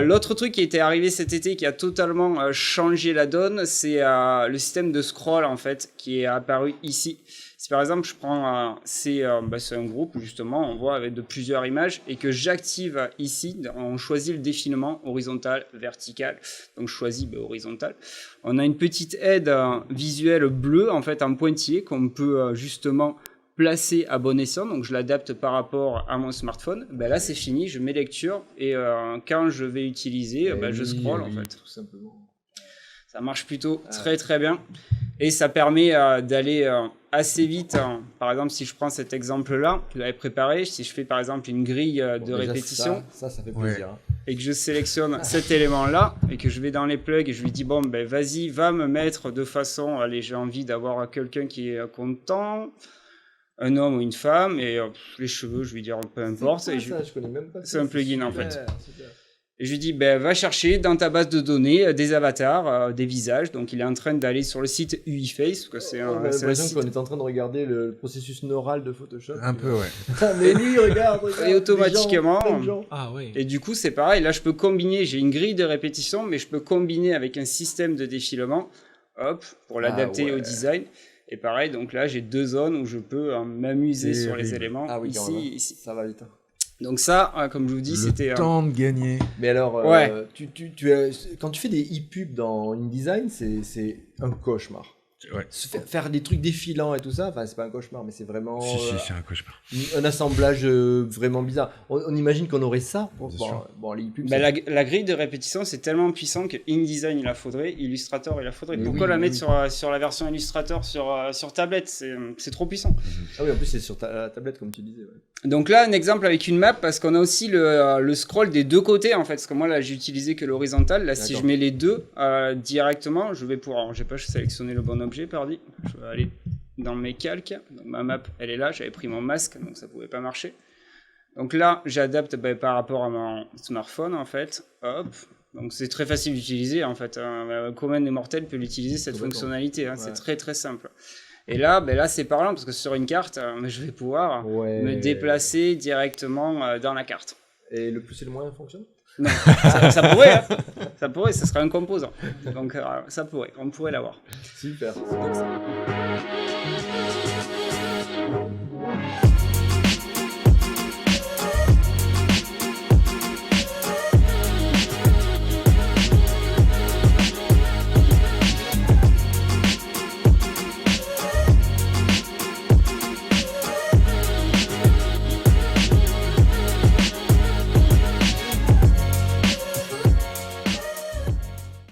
L'autre truc qui était arrivé cet été, qui a totalement changé la donne, c'est le système de scroll en fait, qui est apparu ici. Si par exemple je prends, c'est un groupe justement, on voit avec de plusieurs images, et que j'active ici, on choisit le défilement horizontal, vertical, donc je choisis horizontal. On a une petite aide visuelle bleue en fait, en pointillé, qu'on peut justement placer à bon escient, donc je l'adapte par rapport à mon smartphone. Là c'est fini, je mets lecture, et quand je vais utiliser, je scroll en fait. Tout simplement. Ça marche plutôt très très bien. Et ça permet d'aller assez vite. Par exemple, si je prends cet exemple-là, que j'avais préparé, si je fais par exemple une grille de répétition, ça fait plaisir. Hein. Et que je sélectionne cet élément-là, et que je vais dans les plugs, et je lui dis, bon, vas-y, va me mettre de façon, allez, j'ai envie d'avoir quelqu'un qui est content, un homme ou une femme, et les cheveux, je lui dis, peu importe. Je connais même pas. C'est un plugin en fait. Super. Et je lui dis, va chercher dans ta base de données des avatars, des visages. Donc, il est en train d'aller sur le site UiFace. C'est l'impression qu'on est en train de regarder le processus neural de Photoshop. Un peu, ouais. Mais lui, regarde. Et automatiquement. Ah, ouais. Et du coup, c'est pareil. Là, je peux combiner. J'ai une grille de répétition, mais je peux combiner avec un système de défilement. Hop, pour l'adapter au design. Et pareil, donc là, j'ai 2 zones où je peux m'amuser sur les éléments. Ah oui, ici. Ça va vite. Donc ça, comme je vous dis, c'était... Le temps de gagner. Mais alors, quand tu fais des e-pubs dans InDesign, c'est un cauchemar. Ouais. Faire des trucs défilants et tout ça, enfin c'est pas un cauchemar, mais c'est vraiment c'est un cauchemar. Un assemblage vraiment bizarre. On imagine qu'on aurait ça. Les e-pubs, la grille de répétition, c'est tellement puissant que InDesign, il la faudrait, Illustrator, il la faudrait. Pourquoi la mettre sur la version Illustrator sur tablette? C'est trop puissant. Ah oui, en plus c'est sur la tablette comme tu disais. Ouais. Donc là, un exemple avec une map, parce qu'on a aussi le scroll des deux côtés en fait. Parce que moi là, j'ai utilisé que l'horizontal. Là, si je mets les deux directement, je vais pouvoir. J'ai pas sélectionné le bon objet. Pardon, je vais aller dans mes calques. Donc ma map, elle est là. J'avais pris mon masque, donc ça pouvait pas marcher. Donc là, j'adapte par rapport à mon smartphone en fait. Hop. Donc c'est très facile d'utiliser en fait. Un commun des mortels peut l'utiliser cette fonctionnalité. C'est très très simple. Et là, c'est parlant parce que sur une carte, je vais pouvoir me déplacer directement dans la carte. Et le plus et le moins fonctionne ? Non, ça pourrait, hein. Ça pourrait, ça serait un composant. Donc ça pourrait, on pourrait l'avoir. Super, c'est comme ça.